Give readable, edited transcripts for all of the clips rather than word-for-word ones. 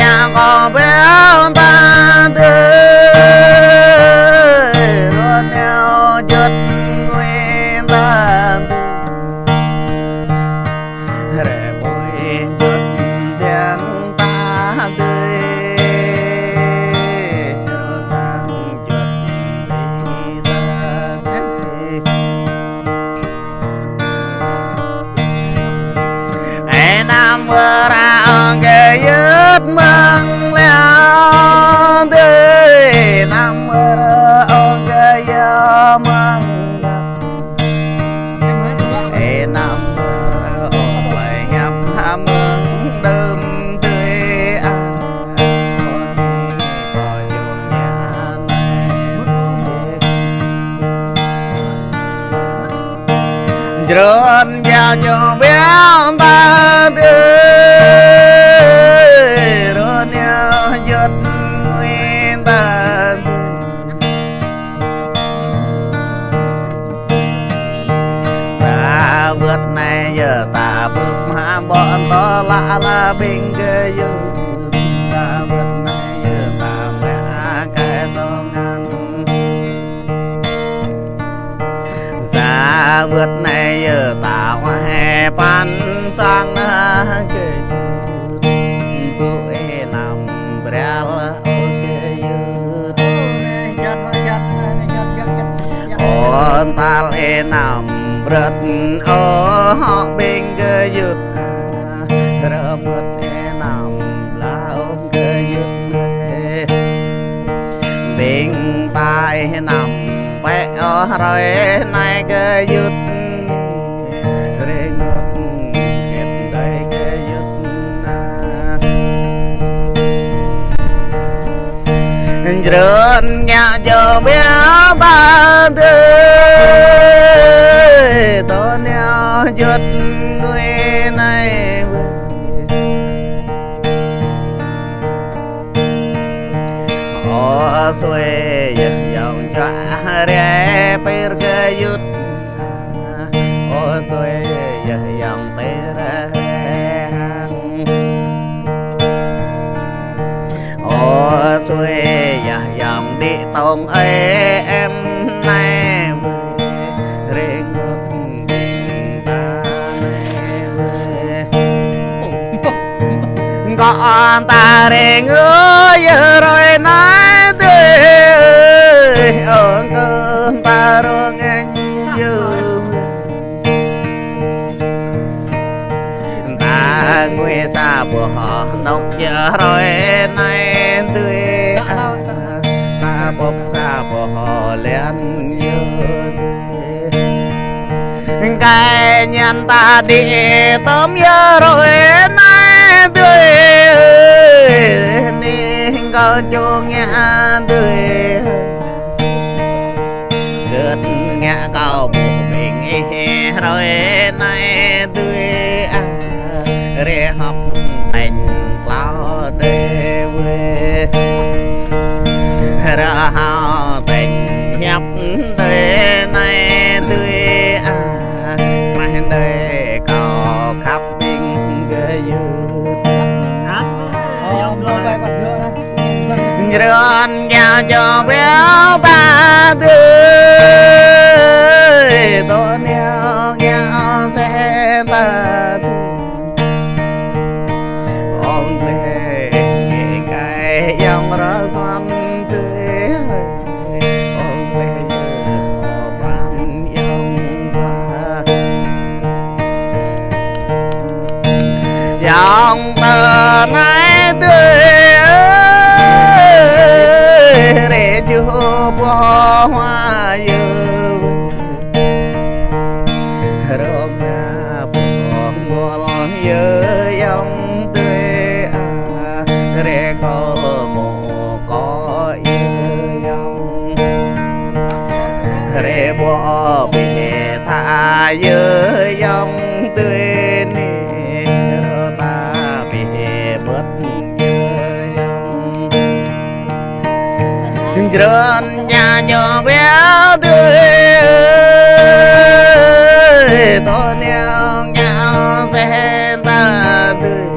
nhà có béo ta tươi luôn neo chất nguyên ta để bồi chất tiếng ta tươi cho sang chất đi ta ai nam mơ ra cái giấc măng leo tươi nam mơ ra cái giấc măng ai nam mơ ra bài nhập ham mừng đơm tươi ăn có chỗ nhà này trơn vào chỗ béo ta tươi rồi nhau giật nguyên ta xa vượt này giờ ta bước mà bọn to lạ là bên cái dù xa vượt này giờ ta mẹ cái to ngăn xa vượt này giờ ta hè pan sang cái cô e nằm brel ôn ta e nằm bật ở họ bên cái giật rơ bật e nằm lao cái giật bên tai nằm bé ở rồi này cái giật rơn nhà chờ béo ba tươi to neo giật người này họ xuê dòng cho rẻ per cái giật họ xuê dòng per họ xuê dòng đi tông ấy em này rê ngược ta con ta rê ngứa rồi nói tươi ở cơn ta rồi anh dư ta nguy xa của họ nốc giờ rồi này tươi ta bốc xa của họ lên như cái nhân ta đi tóm giờ rồi này tươi nên có chỗ nghe tươi gớt nghe cao bộ mình rồi này tươi rê học thành lao đê quê ra hào tình nhập thế này tươi mai đây cầu khắp bên cái rơn nhà cho béo ta tươi to neo nhau xe ta ôm về cái dòng ra xoan tươi ôm về bàn dòng xa dòng tờ này tươi để chưa bỏ hoa dư rộm ra bỏ ngọt dư dòng tươi để có một có yêu dòng để bỏ bị tha dư dòng tươi rồi ta bị mất rơn nhà nhỏ béo tươi to neo nhau xe ta tươi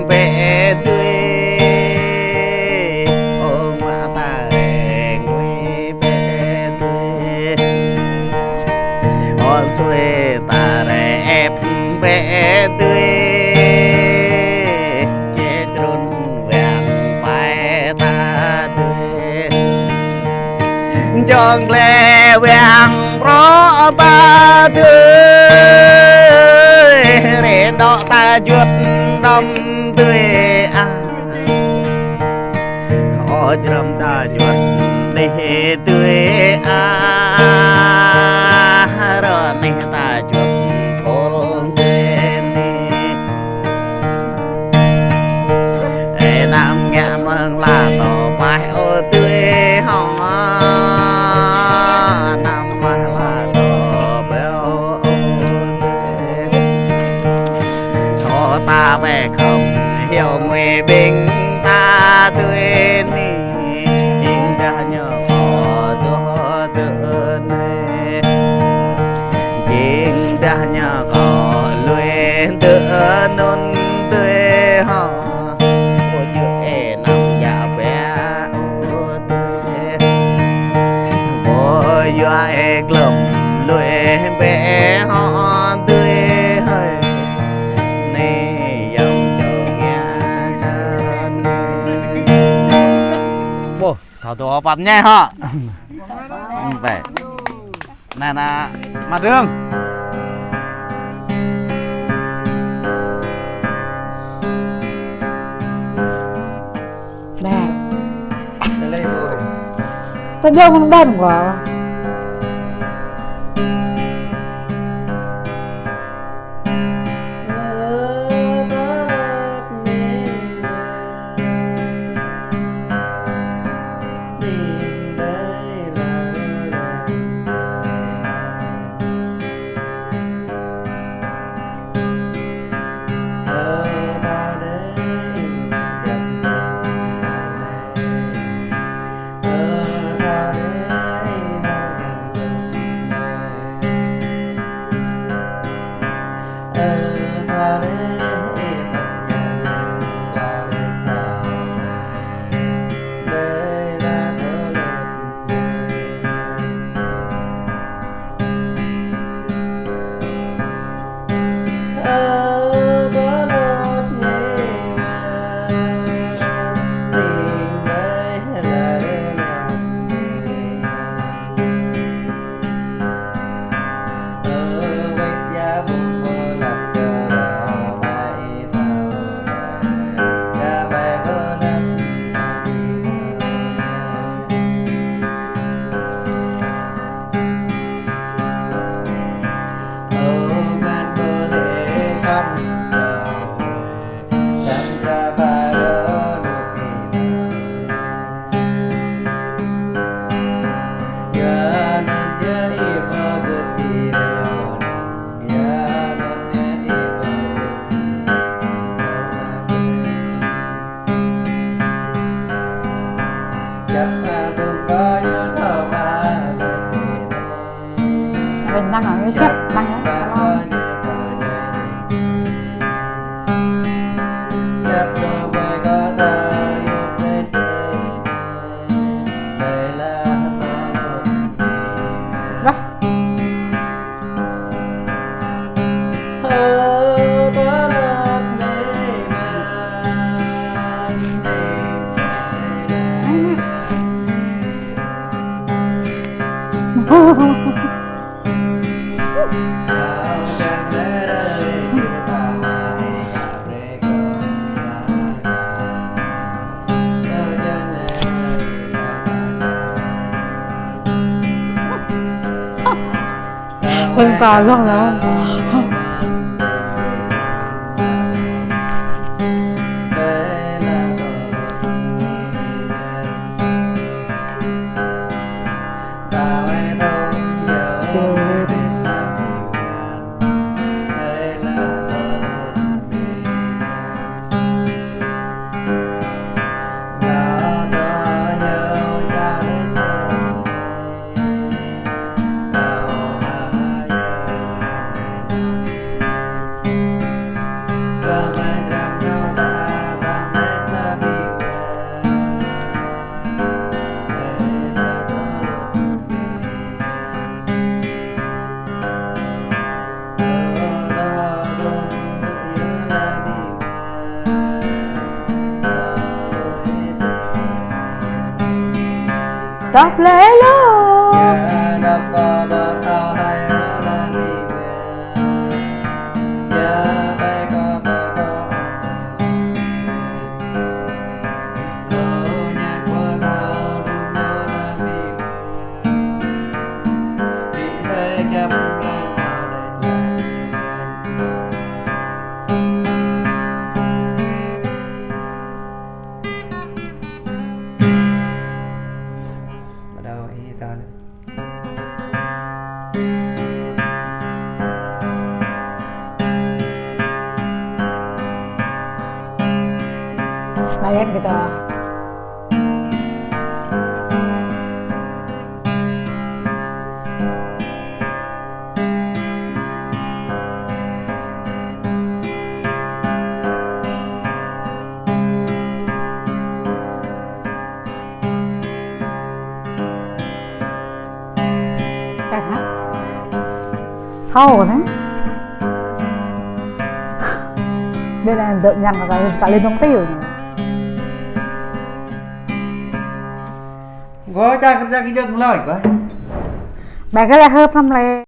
bé tươi ôm ta nguy bé tươi ôn xuôi ta ép bé tươi chế trốn vẹn bài ta tươi chọn lệ vẹn rõ ta tươi để đó ta chuột đâm tươi khó chấm ta chuột để tươi rồi này ta chuột khôn tươi để làm nhảm là tỏ bài ô tươi hò nằm là tỏ béo cho ta về không hiểu người bình ta tươi ni chính đã nhớ họ tôi tự này chính đã nhớ họ luyện tự nôn tươi họ của chữ e nằm dạ bé ô tươi bôi doa e glum luyện bé họ tươi hơi thảo tổ bắn nhé họ vậy này là mặt đường đây ta vô con đâm của mình đang ở cái xếp đang Vâng tò không đó. Đọc lễ luôn. Nhớ đọc có bờ thao hay là đi về. Nhớ bay có bờ thao lỡ nhạc bờ thao đúng mơ là đi về. Đi hơi gặp ngang vào đây bắt đầu ý ta nữa. Bayang gitu. Cái hả? Khâu đấy. Bên này tự nhằn cả lên trong tiêu này. Gói ta ra cái đường lòi coi. Bà cái là hơi from lề.